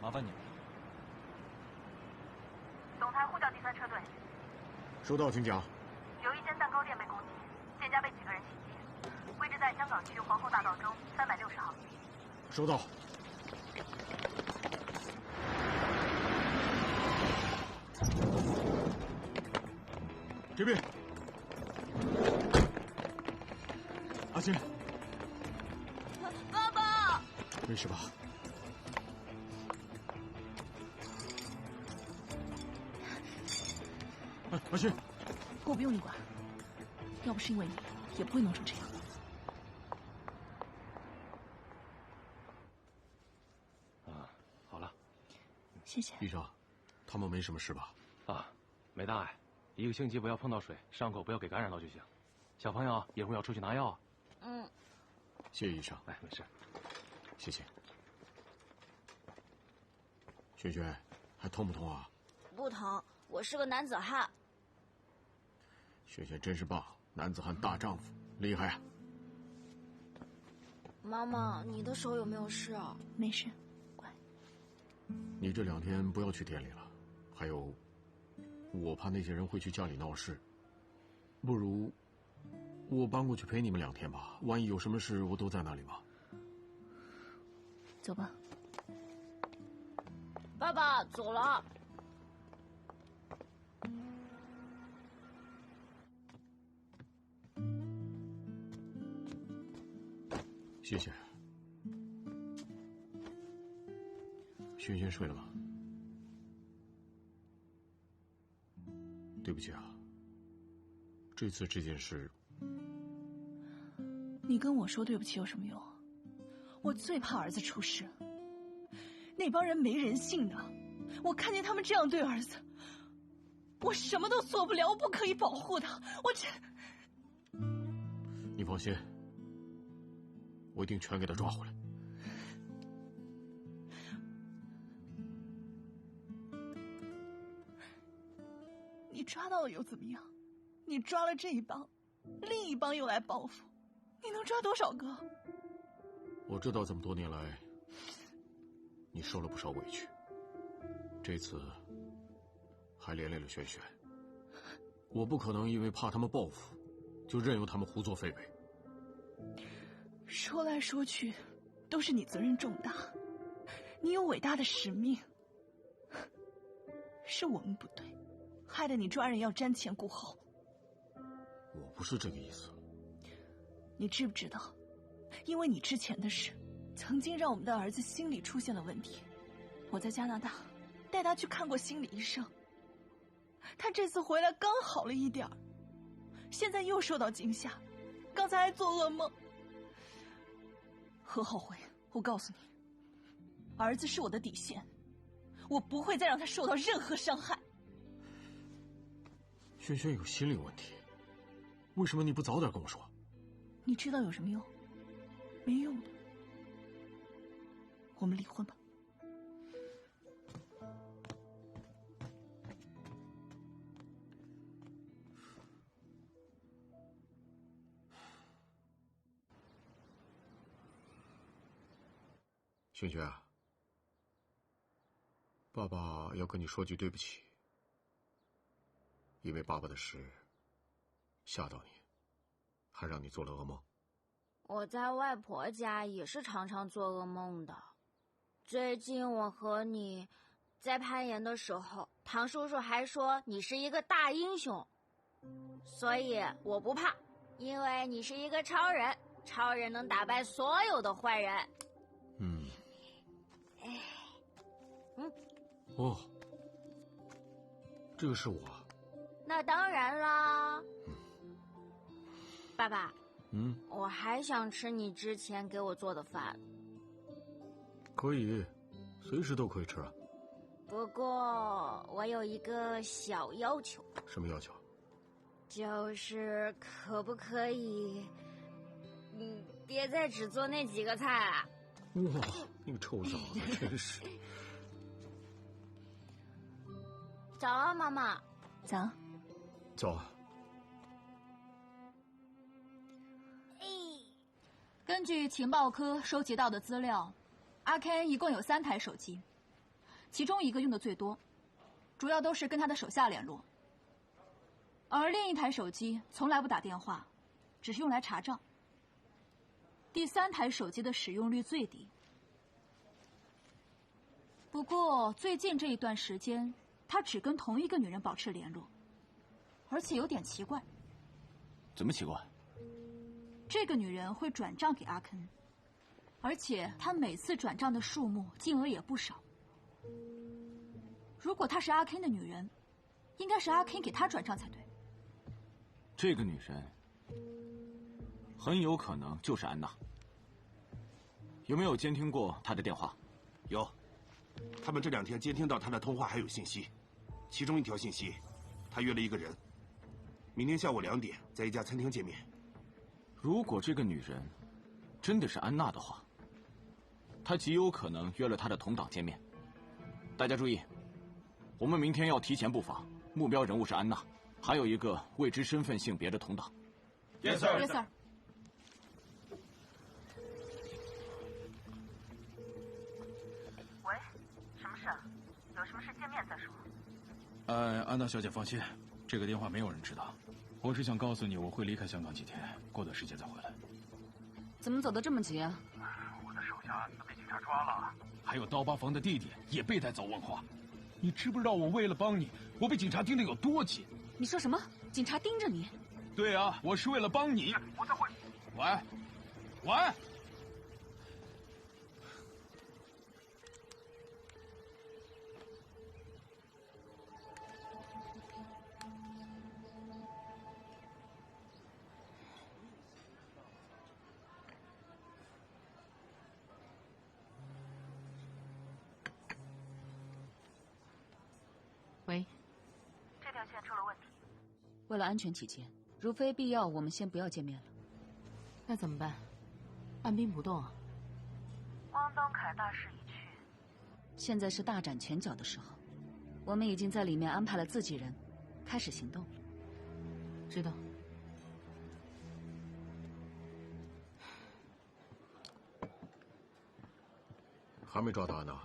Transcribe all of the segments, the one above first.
麻烦你了。总台呼叫第3车队。收到，请讲。有一间蛋糕店被攻击，店家被几个人袭击，位置在香港区皇后大道中360号。收到。这边，阿星，爸爸，没事吧？哎，阿星，我不用你管，要不是因为你，也不会弄成这样。啊，好了，谢谢。医生，他们没什么事吧？啊，没大碍。1个星期不要碰到水，伤口不要给感染到就行。小朋友一会儿要出去拿药啊。嗯，谢谢医生。哎，没事，谢谢。萱萱，还痛不痛啊？不疼，我是个男子汉。萱萱真是棒，男子汉大丈夫，厉害啊！妈妈，你的手有没有事啊？没事，乖。你这2天不要去店里了，还有。我怕那些人会去家里闹事，不如我搬过去陪你们2天吧。万一有什么事，我都在那里嘛。走吧。爸爸，走了。谢谢。萱萱睡了吗？对不起啊，这次这件事，你跟我说对不起有什么用？我最怕儿子出事，那帮人没人性的，我看见他们这样对儿子，我什么都做不了，我不可以保护他，我这……你放心，我一定全给他抓回来。你抓到了又怎么样？你抓了这一帮，另一帮又来报复，你能抓多少个？我知道这么多年来，你受了不少委屈，这次还连累了萱萱。我不可能因为怕他们报复，就任由他们胡作非为。说来说去，都是你责任重大，你有伟大的使命，是我们不对。害得你抓人要瞻前顾后。我不是这个意思。你知不知道，因为你之前的事，曾经让我们的儿子心理出现了问题。我在加拿大带他去看过心理医生，他这次回来刚好了一点儿，现在又受到惊吓，刚才还做噩梦。何浩辉，我告诉你，儿子是我的底线，我不会再让他受到任何伤害。萱萱有心理问题，为什么你不早点跟我说？你知道有什么用？没用的。我们离婚吧。萱萱啊，爸爸要跟你说句对不起。因为爸爸的事吓到你，还让你做了噩梦。我在外婆家也是常常做噩梦的。最近我和你在攀岩的时候，唐叔叔还说你是一个大英雄，所以我不怕，因为你是一个超人，超人能打败所有的坏人。哦，这个是我。那当然啦。爸爸，我还想吃你之前给我做的饭。可以，随时都可以吃啊。不过我有一个小要求。什么要求？就是可不可以，别再只做那几个菜啊。哇，那个臭小子真是。早啊，妈妈。早。早啊。根据情报科收集到的资料，阿 Ken 一共有3台手机，其中一个用的最多，主要都是跟他的手下联络。而另一台手机从来不打电话，只是用来查账。第3台手机的使用率最低。不过最近这一段时间，他只跟同一个女人保持联络，而且有点奇怪。怎么奇怪？这个女人会转账给阿肯，而且她每次转账的数目金额也不少。如果她是阿肯的女人，应该是阿肯给她转账才对。这个女人很有可能就是安娜。有没有监听过她的电话？有，他们这2天监听到她的通话还有信息，其中一条信息，她约了一个人，明天下午2点在一家餐厅见面。如果这个女人真的是安娜的话，她极有可能约了她的同党见面。大家注意，我们明天要提前布防，目标人物是安娜，还有一个未知身份性别的同党。Yes sir. Yes sir. 喂，什么事啊？有什么事见面再说。安娜小姐放心，这个电话没有人知道。我只想告诉你，我会离开香港几天，过段时间再回来。怎么走得这么急啊？我的手下被警察抓了，还有刀疤房的弟弟也被带走问话。你知不知道我为了帮你，我被警察盯得有多紧？你说什么？警察盯着你？对啊，我是为了帮你。我再会。喂，喂。喂，这条线出了问题。为了安全起见，如非必要，我们先不要见面了。那怎么办？按兵不动啊？汪东凯大势已去，现在是大展拳脚的时候，我们已经在里面安排了自己人，开始行动了。知道。还没抓到安娜。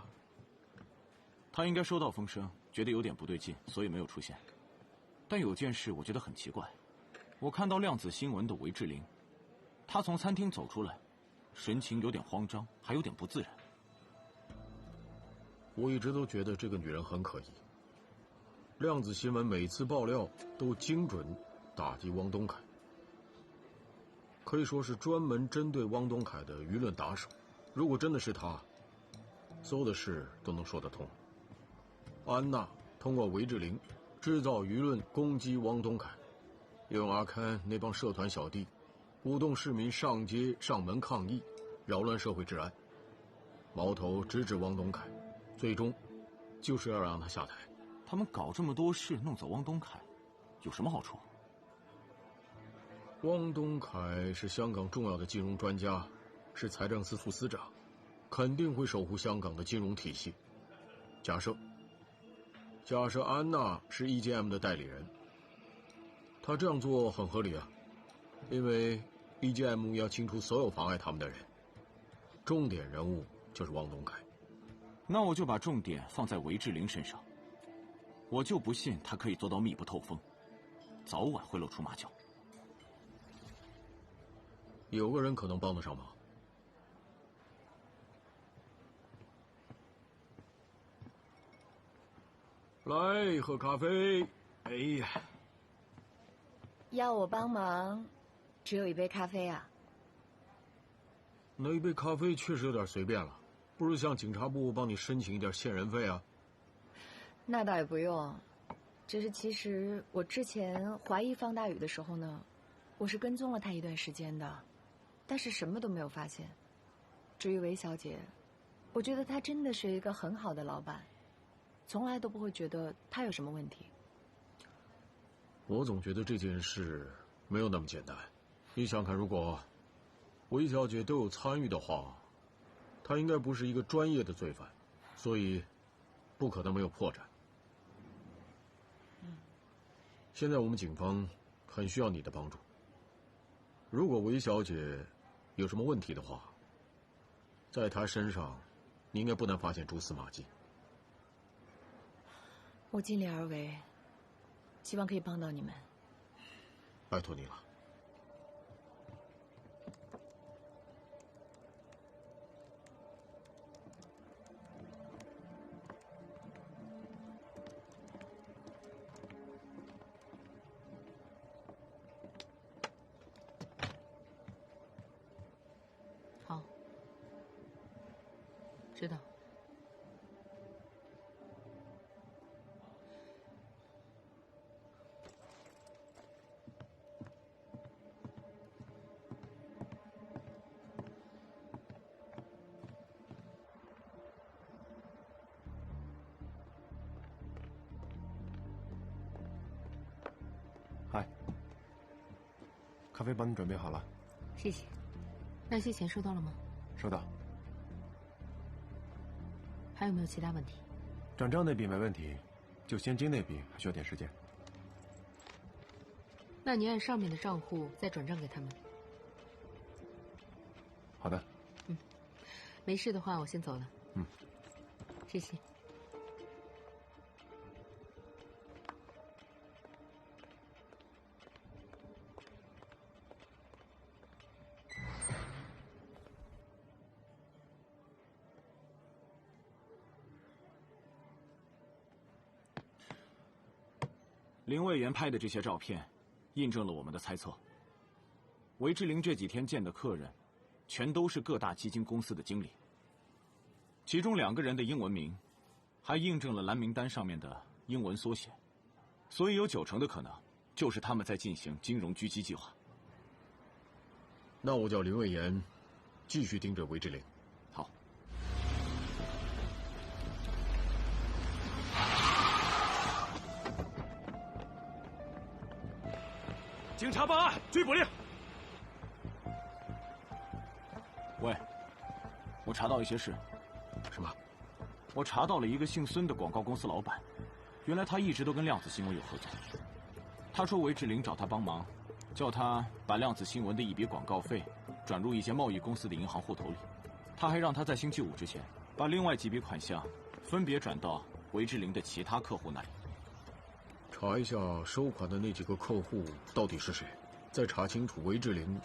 他应该收到风声，觉得有点不对劲，所以没有出现。但有件事我觉得很奇怪，我看到量子新闻的韦志玲，她从餐厅走出来，神情有点慌张，还有点不自然。我一直都觉得这个女人很可疑。量子新闻每次爆料都精准打击汪东凯，可以说是专门针对汪东凯的舆论打手。如果真的是他，所有的事都能说得通。安娜通过韦志玲制造舆论攻击汪东凯，用阿堪那帮社团小弟鼓动市民上街上门抗议，扰乱社会治安，矛头直指汪东凯，最终就是要让他下台。他们搞这么多事弄走汪东凯，有什么好处？汪东凯是香港重要的金融专家，是财政司副司长，肯定会守护香港的金融体系。假设安娜是 EGM 的代理人，她这样做很合理啊，因为 EGM 要清除所有妨碍他们的人，重点人物就是汪东凯。那我就把重点放在韦志玲身上，我就不信她可以做到密不透风，早晚会露出马脚。有个人可能帮得上忙。来喝咖啡。哎呀，要我帮忙，只有一杯咖啡啊。那一杯咖啡确实有点随便了，不如向警察部帮你申请一点线人费啊。那倒也不用，只是其实我之前怀疑方大宇的时候呢，我是跟踪了他一段时间的，但是什么都没有发现。至于韦小姐，我觉得她真的是一个很好的老板，从来都不会觉得她有什么问题。我总觉得这件事没有那么简单。你想看，如果韦小姐都有参与的话，她应该不是一个专业的罪犯，所以不可能没有破绽。现在我们警方很需要你的帮助。如果韦小姐有什么问题的话，在她身上你应该不难发现蛛丝马迹。我尽力而为，希望可以帮到你们。拜托你了。好，知道。嗨，咖啡帮你准备好了。谢谢。那些钱收到了吗？收到。还有没有其他问题？转账那笔没问题，就现金那笔还需要点时间。那你按上面的账户再转账给他们。好的。没事的话，我先走了。谢谢。林魏延拍的这些照片，印证了我们的猜测。韦志玲这几天见的客人，全都是各大基金公司的经理。其中2个人的英文名，还印证了蓝名单上面的英文缩写，所以有90%的可能，就是他们在进行金融狙击计划。那我叫林魏延，继续盯着韦志玲。好。警察办案，追捕令。喂，我查到一些事。什么？我查到了一个姓孙的广告公司老板，原来他一直都跟量子新闻有合作。他说韦志玲找他帮忙，叫他把量子新闻的一笔广告费转入一些贸易公司的银行户头里。他还让他在星期5之前把另外几笔款项分别转到韦志玲的其他客户那里。查一下收款的那几个客户到底是谁，再查清楚韦志玲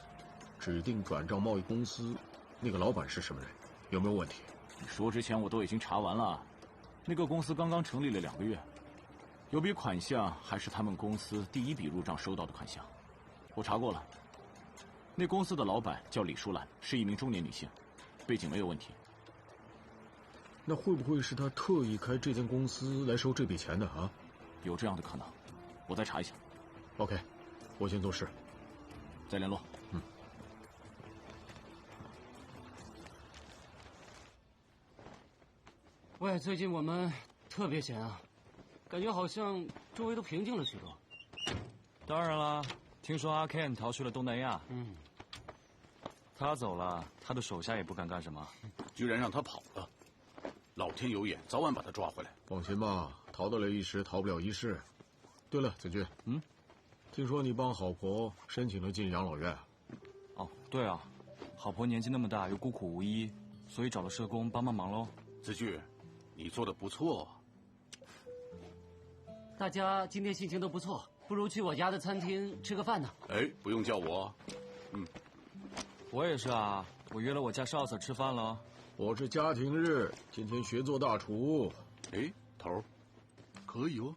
指定转账贸易公司那个老板是什么人，有没有问题？你说之前我都已经查完了，那个公司刚刚成立了2个月，有笔款项还是他们公司第1笔入账收到的款项，我查过了。那公司的老板叫李淑兰，是一名中年女性，背景没有问题。那会不会是他特意开这间公司来收这笔钱的啊？有这样的可能，我再查一下。OK， 我先做事，再联络。喂，最近我们特别闲啊，感觉好像周围都平静了许多。当然啦，听说阿 Ken 逃去了东南亚。他走了，他的手下也不敢干什么，居然让他跑了。老天有眼，早晚把他抓回来。放心吧，逃得了一时，逃不了一世。对了，子俊，听说你帮好婆申请了进养老院。哦，对啊，好婆年纪那么大，又孤苦无依，所以找了社工帮忙喽。子俊，你做的不错。大家今天心情都不错，不如去我家的餐厅吃个饭呢。哎，不用叫我。我也是啊，我约了我家少 Sir 吃饭了。我是家庭日，今天学做大厨。哎，头儿，可以哦。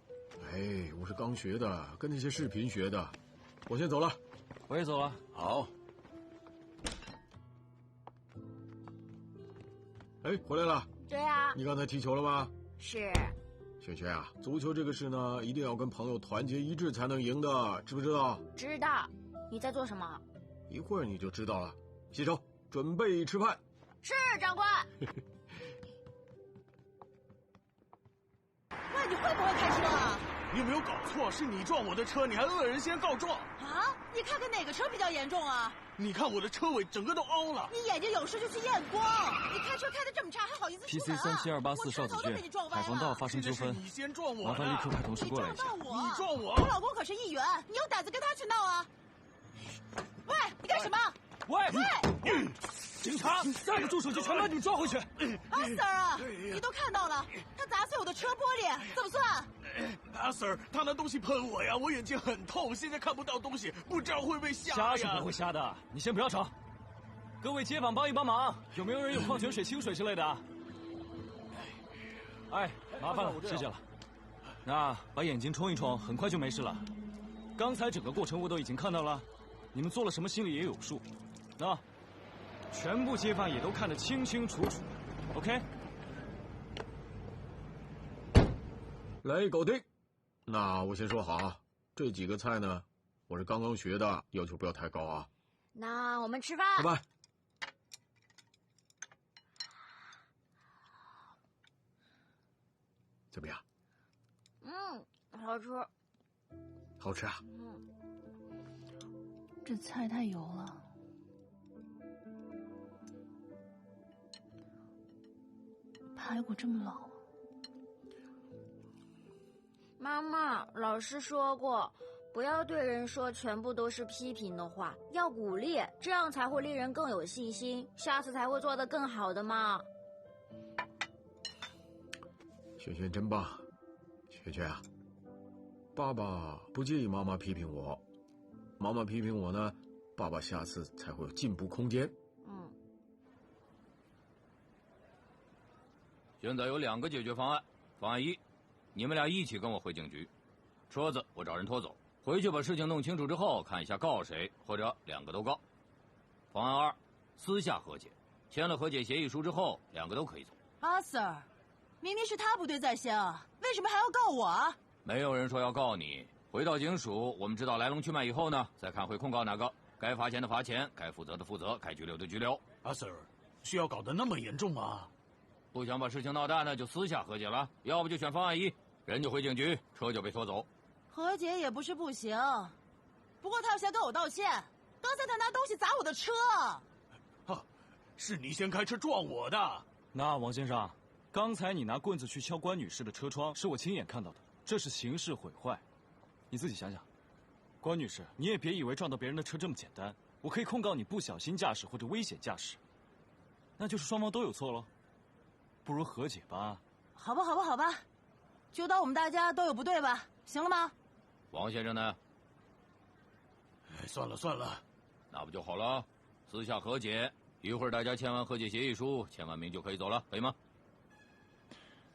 哎，我是刚学的，跟那些视频学的。我先走了。我也走了。好。哎，回来了。对啊。你刚才踢球了吗？是。萱萱啊，足球这个事呢，一定要跟朋友团结一致才能赢的，知不知道？知道。你在做什么？一会儿你就知道了。洗手，准备吃饭。是，长官。喂，你会不会开车啊？你有没有搞错？是你撞我的车，你还恶人先告状啊？你看看哪个车比较严重啊？你看我的车尾整个都凹了。你眼睛有事就去验光。你开车开得这么差，还好意思出门啊 PC 3724少子俊，海防道发生纠纷，你先撞我，麻烦立刻派同事过来一下。你撞我！我老公可是议员，你有胆子跟他去闹啊？喂，你干什么？喂！警察，再不住手就全把你们抓回去！阿 Sir 啊，你都看到了，他砸碎我的车玻璃，怎么算？阿 Sir， 他拿东西喷我呀，我眼睛很痛，现在看不到东西，不知道会不会瞎呀？瞎是不会瞎的，你先不要吵。各位街坊帮一帮忙，有没有人有矿泉水、清水之类的？哎，麻烦了，谢谢了。那把眼睛冲一冲，很快就没事了。刚才整个过程我都已经看到了，你们做了什么心里也有数。那全部街坊也都看得清清楚楚。OK。来，搞定。那我先说好啊，这几个菜呢，我是刚刚学的，要求不要太高啊。那我们吃饭。拜拜。怎么样？好吃。好吃啊。这菜太油了。排骨这么老啊。妈妈，老师说过，不要对人说全部都是批评的话，要鼓励，这样才会令人更有信心，下次才会做得更好的嘛。萱萱真棒，萱萱啊，爸爸不介意妈妈批评我，妈妈批评我呢，爸爸下次才会有进步空间。现在有2个解决方案。方案1，你们俩一起跟我回警局，车子我找人拖走，回去把事情弄清楚之后，看一下告谁，或者2个都告。方案2，私下和解，签了和解协议书之后，2个都可以走。阿 Sir， 明明是他不对在先啊，为什么还要告我啊？没有人说要告你。回到警署，我们知道来龙去脉以后呢，再看会控告哪个，该罚钱的罚钱，该负责的负责，该拘留的拘留。阿 Sir， 需要搞得那么严重吗？不想把事情闹大呢，就私下和解了；要不就选方案1，人就回警局，车就被拖走。和解也不是不行，不过他要先跟我道歉。刚才他拿东西砸我的车。是你先开车撞我的。那王先生，刚才你拿棍子去敲关女士的车窗，是我亲眼看到的，这是刑事毁坏。你自己想想，关女士，你也别以为撞到别人的车这么简单，我可以控告你不小心驾驶或者危险驾驶，那就是双方都有错喽。不如和解吧。好吧，好吧，好吧，就当我们大家都有不对吧，行了吗？王先生呢？算了算了，那不就好了？私下和解，一会儿大家签完和解协议书，签完名就可以走了，可以吗？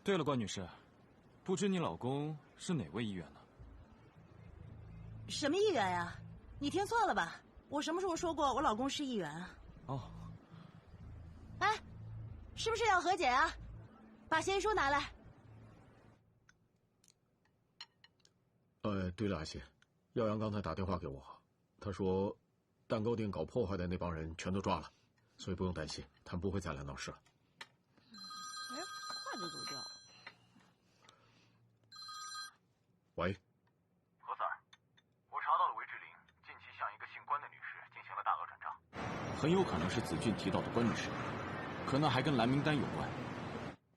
对了，关女士，不知你老公是哪位议员呢？什么议员呀？你听错了吧？我什么时候说过我老公是议员啊？哦。哎，是不是要和解啊？把协议书拿来。对了，阿信，耀阳刚才打电话给我，他说，蛋糕店搞破坏的那帮人全都抓了，所以不用担心，他们不会再来闹事了。哎，筷子都掉了。喂。何 Sir， 我查到了韦志玲近期向一个姓关的女士进行了大额转账，很有可能是子俊提到的关女士，可能还跟蓝名单有关。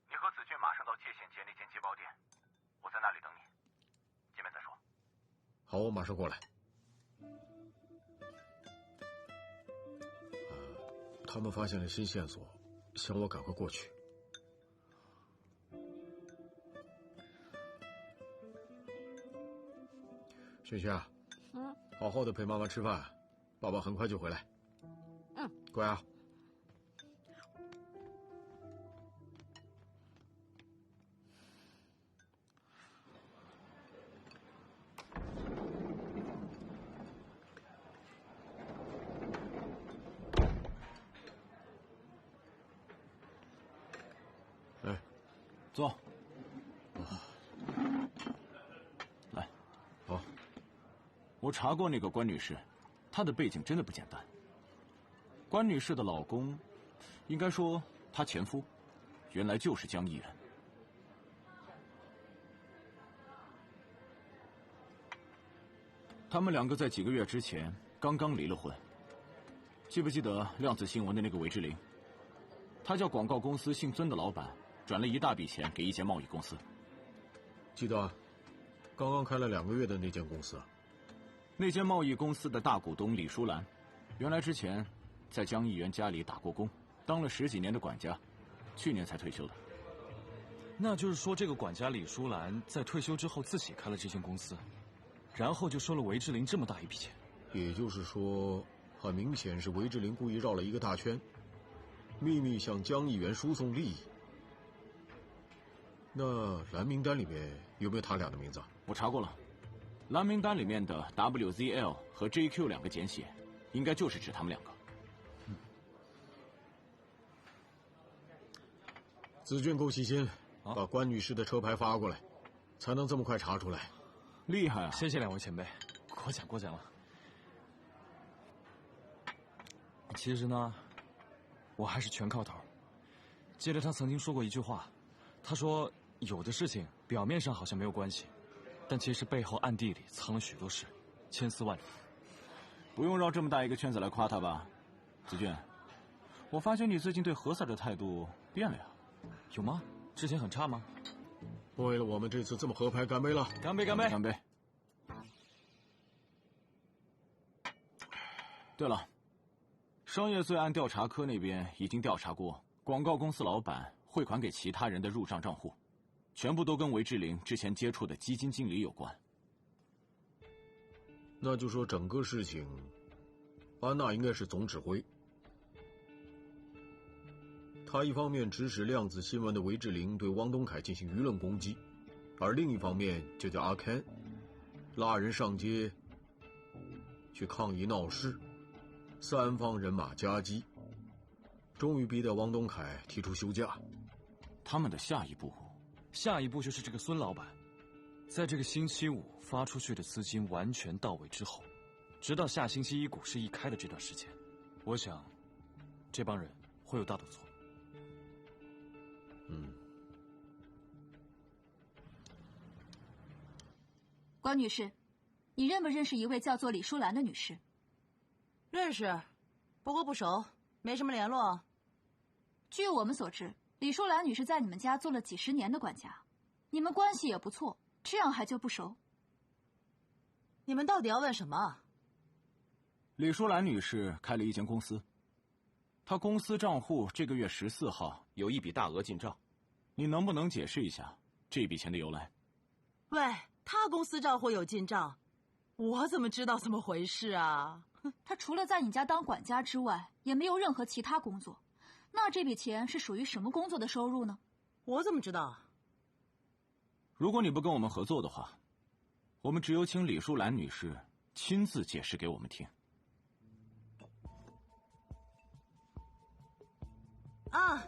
你和子俊马上到界县街那间街包店，我在那里等你，见面再说。好，我马上过来。他们发现了新线索，想我赶快过去。萱萱啊，好好的陪妈妈吃饭，爸爸很快就回来。乖啊。坐。来，好。我查过那个关女士，她的背景真的不简单。关女士的老公，应该说她前夫，原来就是江艺人。他们2个在几个月之前刚刚离了婚。记不记得量子新闻的那个韦志玲？她叫广告公司姓孙的老板。转了一大笔钱给一间贸易公司。记得，刚刚开了2个月的那间公司。那间贸易公司的大股东李淑兰，原来之前在江议员家里打过工，当了10几年的管家，去年才退休的。那就是说，这个管家李淑兰在退休之后自己开了这间公司，然后就收了韦志玲这么大一笔钱。也就是说，很明显是韦志玲故意绕了一个大圈，秘密向江议员输送利益。那蓝名单里面有没有他俩的名字？我查过了，蓝名单里面的 WZL 和 JQ 2个简写，应该就是指他们2个。子俊够细心，把关女士的车牌发过来，才能这么快查出来。厉害啊！谢谢2位前辈，过奖过奖了。其实呢，我还是全靠头。记得他曾经说过一句话，他说有的事情表面上好像没有关系，但其实背后暗地里藏了许多事，千丝万缕。不用绕这么大一个圈子来夸他吧，子俊。我发现你最近对何 Sir 的态度变了呀。有吗？之前很差吗？为了我们这次这么合拍，干杯了！干杯！干杯！干杯！对了，商业罪案调查科那边已经调查过广告公司老板汇款给其他人的入账账户，全部都跟韦志玲之前接触的基金经理有关。那就说整个事情，安娜应该是总指挥。他一方面指使量子新闻的韦志玲对汪东凯进行舆论攻击，而另一方面就叫阿 Ken 拉人上街去抗议闹事，3方人马夹击，终于逼得汪东凯提出休假。他们的下一步就是这个孙老板，在这个星期5发出去的资金完全到位之后，直到下星期1股市一开的这段时间，我想，这帮人会有大的错。关女士，你认不认识一位叫做李淑兰的女士？认识，不过不熟，没什么联络。据我们所知，李淑兰女士在你们家做了几10年的管家，你们关系也不错，这样还就不熟？你们到底要问什么？李淑兰女士开了一间公司，她公司账户这个月14号有一笔大额进账，你能不能解释一下这笔钱的由来？喂，她公司账户有进账，我怎么知道怎么回事啊？她除了在你家当管家之外，也没有任何其他工作。那这笔钱是属于什么工作的收入呢？我怎么知道？如果你不跟我们合作的话，我们只有请李淑兰女士亲自解释给我们听。啊，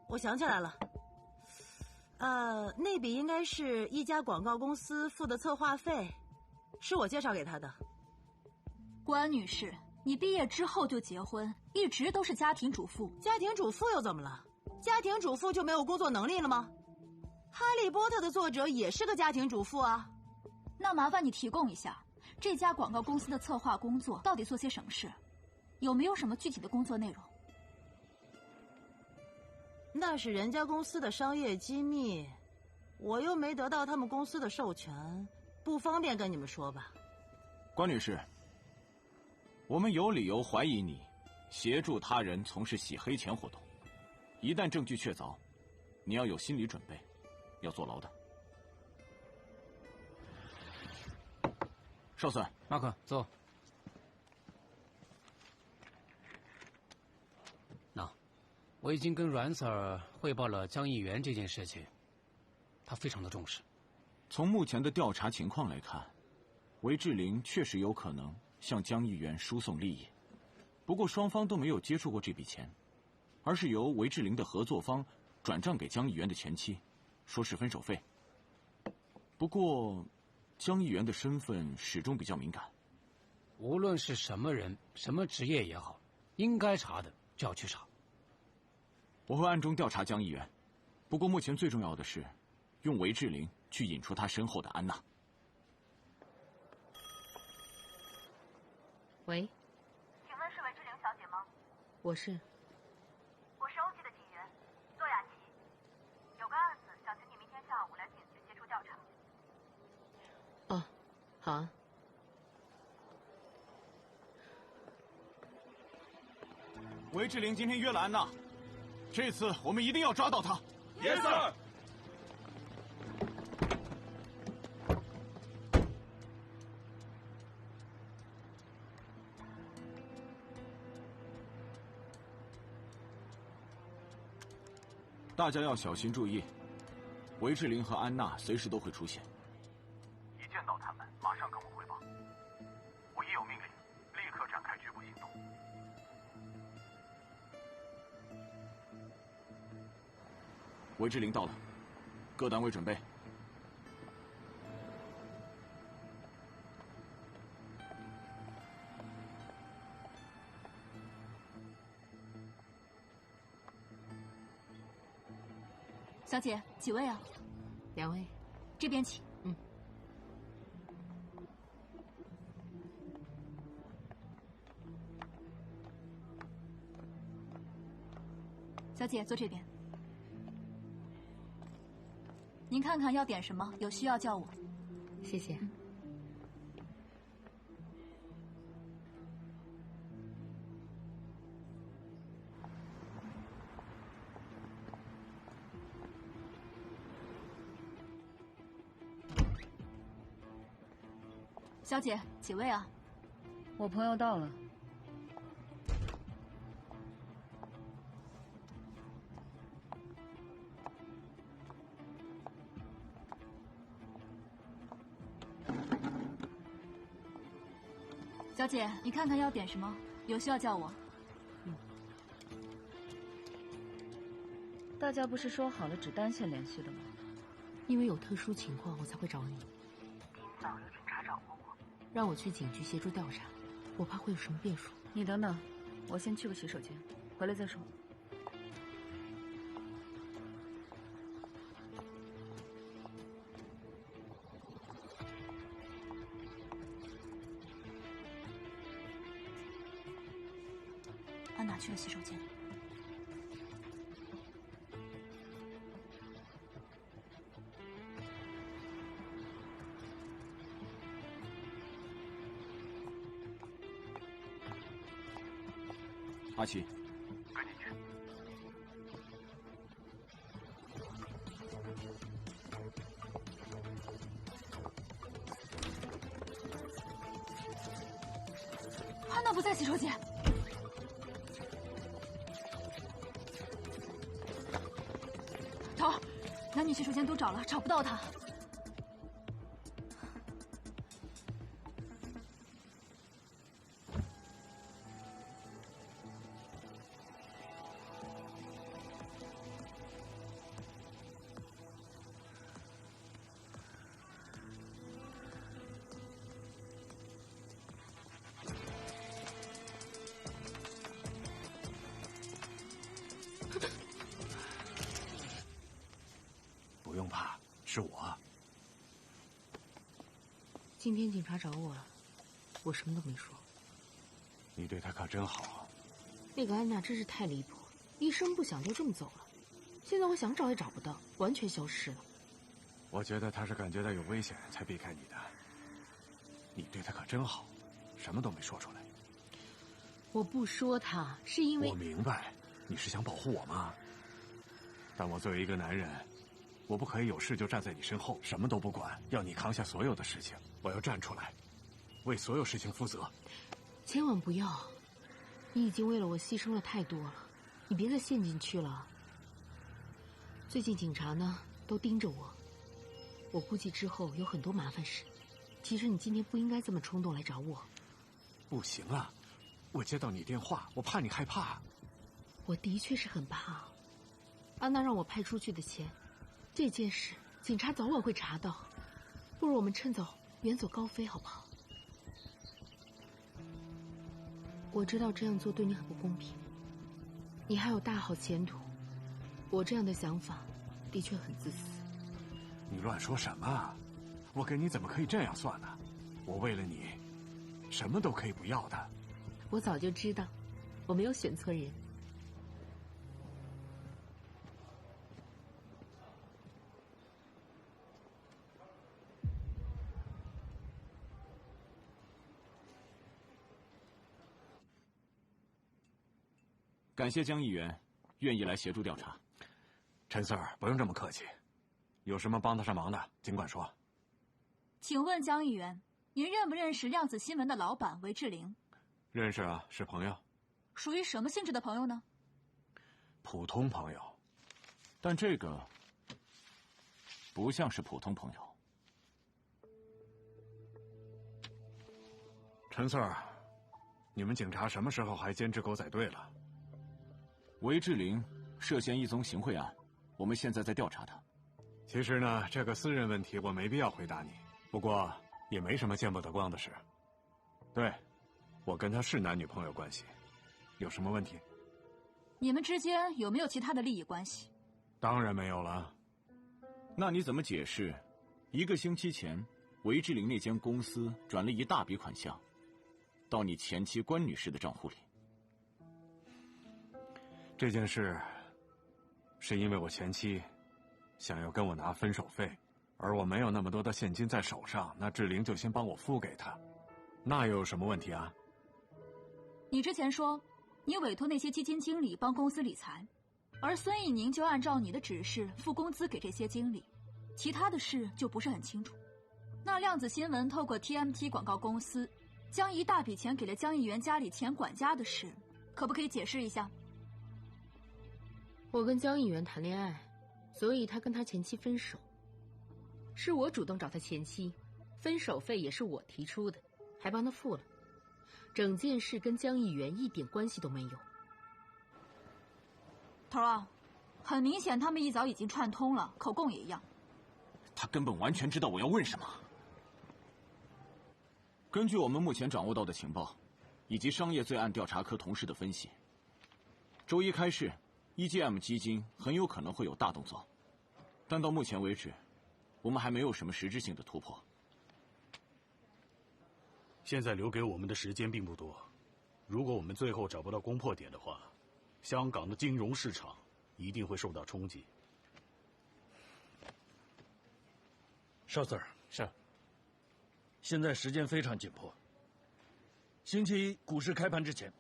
我想起来了，那笔应该是一家广告公司付的策划费，是我介绍给他的。关女士，你毕业之后就结婚，一直都是家庭主妇。家庭主妇又怎么了？家庭主妇就没有工作能力了吗？哈利波特的作者也是个家庭主妇啊。那麻烦你提供一下，这家广告公司的策划工作到底做些什么事？有没有什么具体的工作内容？那是人家公司的商业机密，我又没得到他们公司的授权，不方便跟你们说吧。关女士，我们有理由怀疑你协助他人从事洗黑钱活动，一旦证据确凿，你要有心理准备，要坐牢的。少帅，马可，坐。我已经跟阮 Sir 汇报了江议员这件事情，他非常的重视。从目前的调查情况来看，韦志玲确实有可能向江议员输送利益，不过双方都没有接触过这笔钱，而是由韦志玲的合作方转账给江议员的前妻，说是分手费。不过，江议员的身份始终比较敏感。无论是什么人、什么职业也好，应该查的就要去查。我会暗中调查江议员，不过目前最重要的是，用韦志玲去引出他身后的安娜。喂，请问是韦志玲小姐吗？我是。我是欧记的警员，洛雅琪。有个案子，想请你明天下午来警局接触调查。哦，好啊。韦志玲今天约了安娜，这次我们一定要抓到他。Yes sir。大家要小心注意，韦志玲和安娜随时都会出现。一见到他们，马上跟我汇报。我一有命令，立刻展开局部行动。韦志玲到了，各单位准备。小姐，几位啊？2位，这边请。嗯。小姐，坐这边。您看看要点什么，有需要叫我。谢谢。小姐，几位啊？我朋友到了。小姐，你看看要点什么，有需要叫我。大家不是说好了只单线联系的吗？因为有特殊情况，我才会找你。今早有警察找过我，让我去警局协助调查，我怕会有什么变数。你等等，我先去个洗手间，回来再说。安娜去了洗手间。阿奇，跟进去。安娜不在洗手间。头，男女洗手间都找了，找不到她。不用怕，是我。今天警察找我了，我什么都没说。你对她可真好。那个安娜真是太离谱，一声不响就这么走了。现在我想找也找不到，完全消失了。我觉得她是感觉到有危险才避开你的。你对她可真好，什么都没说出来。我不说她，是因为我明白，你是想保护我吗？但我作为一个男人，我不可以有事就站在你身后，什么都不管，要你扛下所有的事情。我要站出来，为所有事情负责。千万不要，你已经为了我牺牲了太多了，你别再陷进去了。最近警察呢都盯着我，我估计之后有很多麻烦事。其实你今天不应该这么冲动来找我。不行啊，我接到你电话，我怕你害怕。我的确是很怕。安娜让我派出去的钱，这件事警察早晚会查到，不如我们趁早远走高飞，好不好？我知道这样做对你很不公平，你还有大好前途，我这样的想法的确很自私。你乱说什么？我跟你怎么可以这样算呢？我为了你，什么都可以不要的。我早就知道，我没有选错人。感谢江议员愿意来协助调查。陈 Sir， 不用这么客气，有什么帮得上忙的，尽管说。请问江议员，您认不认识量子新闻的老板韦志玲？认识啊，是朋友。属于什么性质的朋友呢？普通朋友。但这个不像是普通朋友。陈 Sir， 你们警察什么时候还兼职狗仔队了？韦志玲涉嫌一宗行贿案，我们现在在调查他。其实呢，这个私人问题我没必要回答你，不过也没什么见不得光的事。对，我跟他是男女朋友关系，有什么问题？你们之间有没有其他的利益关系？当然没有了。那你怎么解释1个星期前韦志玲那间公司转了一大笔款项到你前妻关女士的账户里？这件事是因为我前妻想要跟我拿分手费，而我没有那么多的现金在手上，那志玲就先帮我付给她，那又有什么问题啊？你之前说你委托那些基金经理帮公司理财，而孙艺宁就按照你的指示付工资给这些经理，其他的事就不是很清楚。那量子新闻透过 TMT 广告公司将一大笔钱给了江议员家里前管家的事，可不可以解释一下？我跟江议员谈恋爱，所以他跟他前妻分手。是我主动找他前妻，分手费也是我提出的，还帮他付了。整件事跟江议员一点关系都没有。头儿啊，很明显他们一早已经串通了，口供也一样。他根本完全知道我要问什么。根据我们目前掌握到的情报，以及商业罪案调查科同事的分析，周一开市 EGM 基金很有可能会有大动作，但到目前为止，我们还没有什么实质性的突破。现在留给我们的时间并不多，如果我们最后找不到攻破点的话，香港的金融市场一定会受到冲击。邵 Sir， 是。现在时间非常紧迫，星期一股市开盘之前，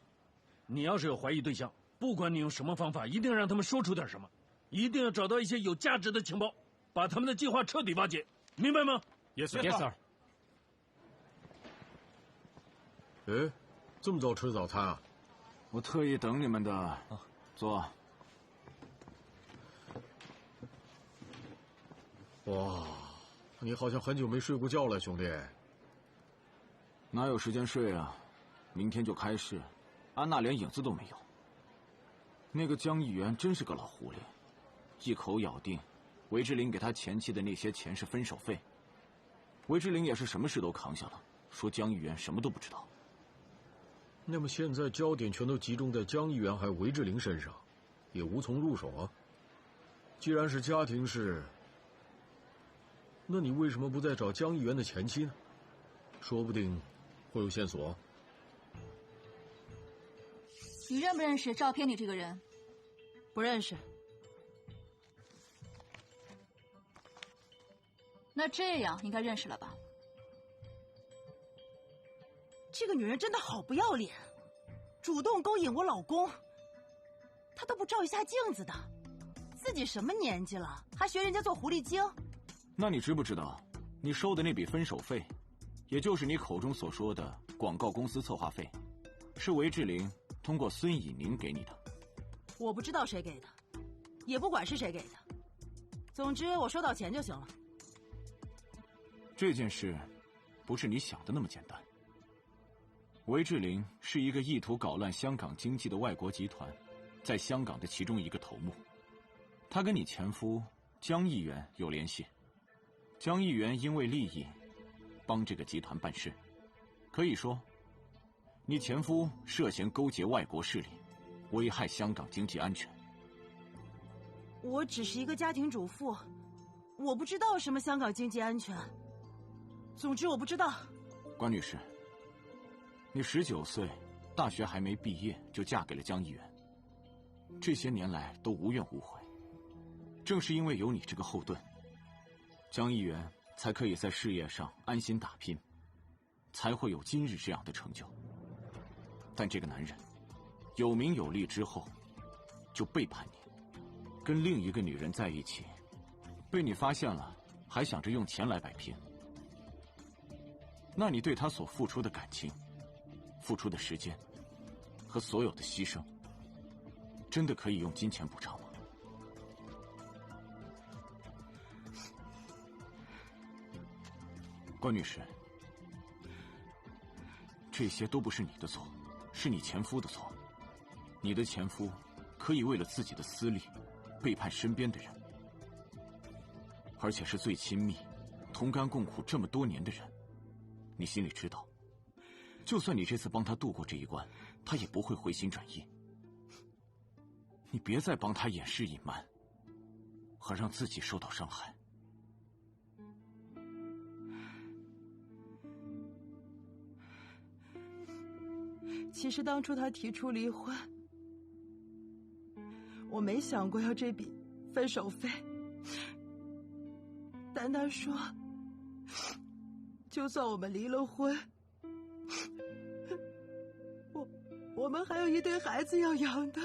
你要是有怀疑对象，不管你用什么方法，一定让他们说出点什么，一定要找到一些有价值的情报，把他们的计划彻底瓦解，明白吗 ？Yes sir。Yes sir。哎，这么早吃早餐啊？我特意等你们的。坐。哇，你好像很久没睡过觉了，兄弟。哪有时间睡啊？明天就开市，安娜连影子都没有。那个江议员真是个老狐狸，一口咬定韦志玲给他前妻的那些钱是分手费。韦志玲也是什么事都扛下了，说江议员什么都不知道。那么现在焦点全都集中在江议员还有韦志玲身上，也无从入手啊。既然是家庭事，那你为什么不再找江议员的前妻呢？说不定会有线索。你认不认识照片里这个人？不认识。那这样应该认识了吧？这个女人真的好不要脸，主动勾引我老公，她都不照一下镜子的，自己什么年纪了，还学人家做狐狸精？那你知不知道，你收的那笔分手费，也就是你口中所说的广告公司策划费，是韦志玲通过孙以宁给你的？我不知道谁给的，也不管是谁给的，总之我收到钱就行了。这件事不是你想的那么简单。韦志玲是一个意图搞乱香港经济的外国集团在香港的其中一个头目，他跟你前夫江议员有联系。江议员因为利益帮这个集团办事，可以说你前夫涉嫌勾结外国势力，危害香港经济安全。我只是一个家庭主妇，我不知道什么香港经济安全。总之我不知道。关女士，你19岁，大学还没毕业就嫁给了江议员，这些年来都无怨无悔。正是因为有你这个后盾，江议员才可以在事业上安心打拼，才会有今日这样的成就。但这个男人有名有利之后，就背叛你，跟另一个女人在一起，被你发现了，还想着用钱来摆平。那你对他所付出的感情、付出的时间和所有的牺牲，真的可以用金钱补偿吗？关女士，这些都不是你的错，是你前夫的错。你的前夫可以为了自己的私利，背叛身边的人，而且是最亲密、同甘共苦这么多年的人。你心里知道，就算你这次帮他度过这一关，他也不会回心转意。你别再帮他掩饰隐瞒，而让自己受到伤害。其实当初他提出离婚，我没想过要这笔分手费，但他说，就算我们离了婚，我们还有一堆孩子要养的，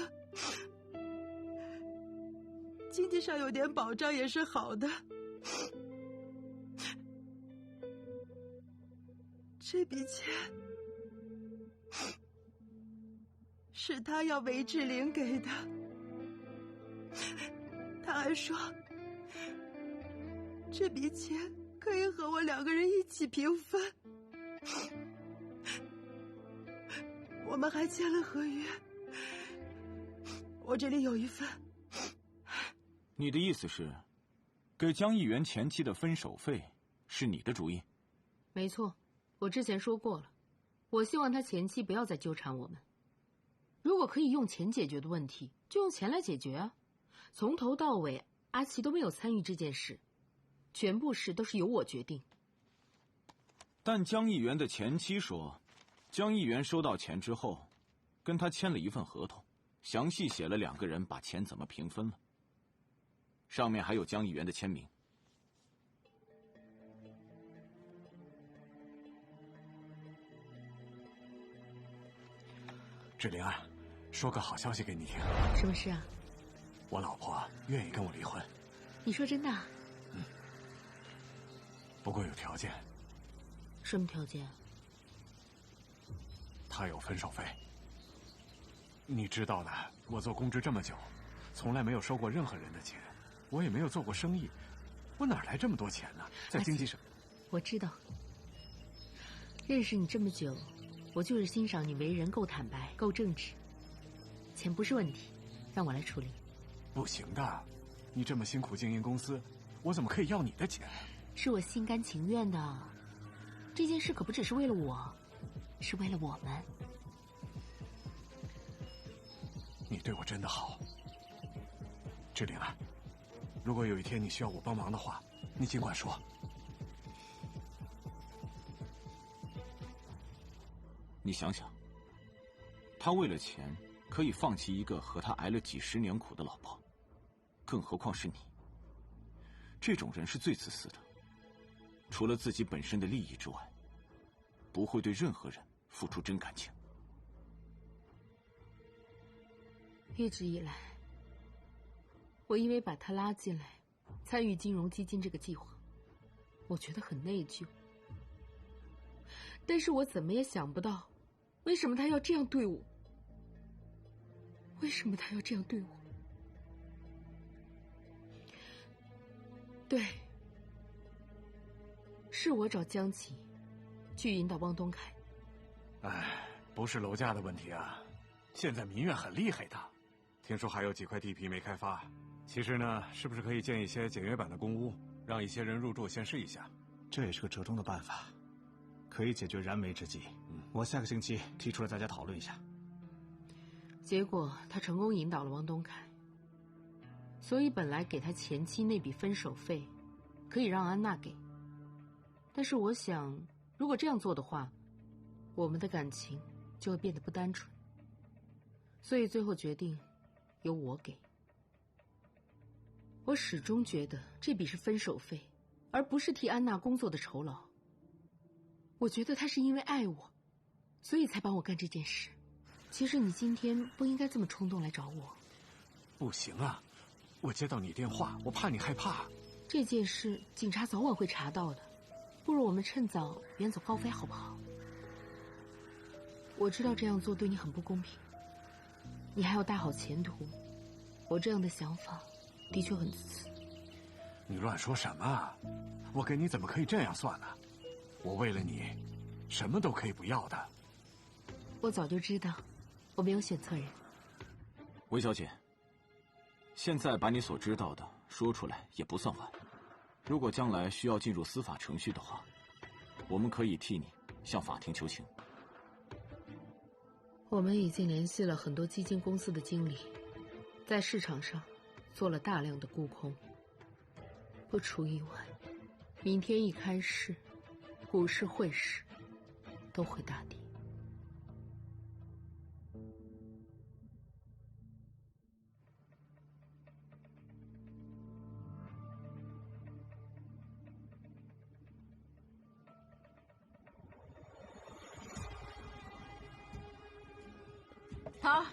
经济上有点保障也是好的。这笔钱是他要韦志玲给的，他还说这笔钱可以和我2个人一起平分。我们还签了合约，我这里有一份。你的意思是，给江议员前妻的分手费是你的主意？没错，我之前说过了，我希望他前妻不要再纠缠我们。如果可以用钱解决的问题，就用钱来解决啊！从头到尾，阿奇都没有参与这件事，全部事都是由我决定。但江议员的前妻说，江议员收到钱之后，跟他签了一份合同，详细写了2个人把钱怎么平分了，上面还有江议员的签名。志玲啊，说个好消息给你听。什么事啊？我老婆愿意跟我离婚。你说真的？嗯。不过有条件。什么条件？她有分手费。你知道的，我做公职这么久，从来没有收过任何人的钱，我也没有做过生意，我哪来这么多钱呢？在经济上，我知道。认识你这么久，我就是欣赏你为人够坦白、够正直。钱不是问题，让我来处理。不行的，你这么辛苦经营公司，我怎么可以要你的钱？是我心甘情愿的。这件事可不只是为了我，是为了我们。你对我真的好，志玲啊，如果有一天你需要我帮忙的话，你尽管说。你想想，他为了钱可以放弃一个和他挨了几10年苦的老婆，更何况是你。这种人是最自私的，除了自己本身的利益之外，不会对任何人付出真感情。一直以来，我因为把他拉进来参与金融基金这个计划，我觉得很内疚。但是我怎么也想不到，为什么他要这样对我？为什么他要这样对我？对，是我找江琪去引导汪东凯。哎，不是楼价的问题啊，现在民怨很厉害的，听说还有几块地皮没开发。其实呢，是不是可以建一些简约版的公屋，让一些人入住先试一下？这也是个折中的办法，可以解决燃眉之急。我下个星期提出来，大家讨论一下。结果他成功引导了汪东凯，所以本来给他前妻那笔分手费，可以让安娜给。但是我想，如果这样做的话，我们的感情就会变得不单纯。所以最后决定由我给。我始终觉得这笔是分手费，而不是替安娜工作的酬劳。我觉得他是因为爱我，所以才帮我干这件事。其实你今天不应该这么冲动来找我。不行啊，我接到你电话，我怕你害怕。这件事警察早晚会查到的，不如我们趁早远走高飞，好不好？我知道这样做对你很不公平，你还有大好前途，我这样的想法的确很自私。你乱说什么？我跟你怎么可以这样算呢？我为了你，什么都可以不要的。我早就知道，我没有选错人。韦小姐，现在把你所知道的说出来也不算晚。如果将来需要进入司法程序的话，我们可以替你向法庭求情。我们已经联系了很多基金公司的经理，在市场上做了大量的沽空。不出意外，明天一开市，股市、汇市都会大跌。桃儿，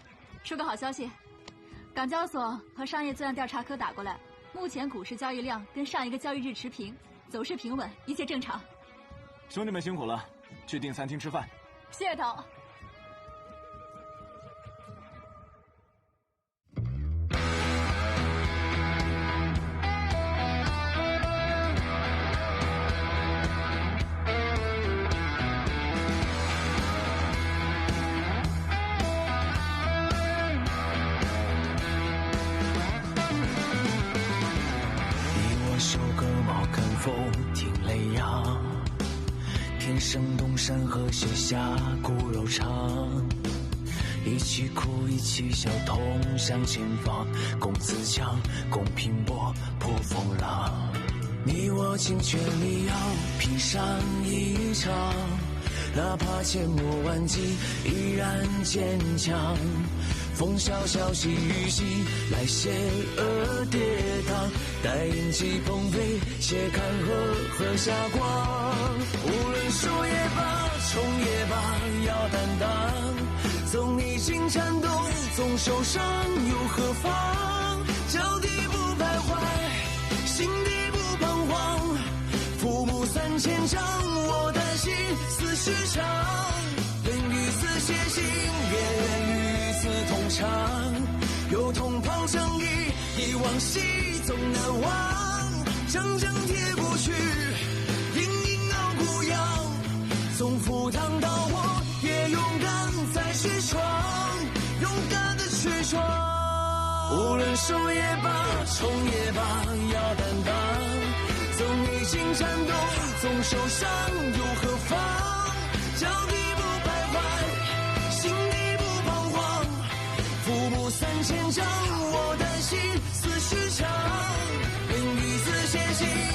说个好消息，港交所和商业罪案调查科打过来，目前股市交易量跟上一个交易日持平，走势平稳，一切正常。兄弟们辛苦了，去订餐厅吃饭。谢谢桃。天生东山河写下骨肉肠，一起哭一起笑，同向前方，共自强，共拼搏，破风浪。你我尽全力要拼上一场，哪怕千磨万击，依然坚强。风萧萧兮雨兮，来险恶跌宕，待迎疾风飞，且看河下光。无论输也罢，冲也罢，要担当。纵逆境颤动，纵受伤又何妨？脚底不徘徊，心底不彷徨。父母3000丈，我的心似时长。愿与子偕行，也愿与子同场。有同袍相依，忆往昔总难忘。铮铮铁骨去，隐隐傲孤仰。纵赴汤蹈火，也勇敢再去闯，勇敢的去闯。无论输也罢，冲也罢，要担当。纵逆境颤动，纵受伤又何妨？脚底不徘徊，心底不彷徨。父母3000丈，我的心似时长。愿与子偕行。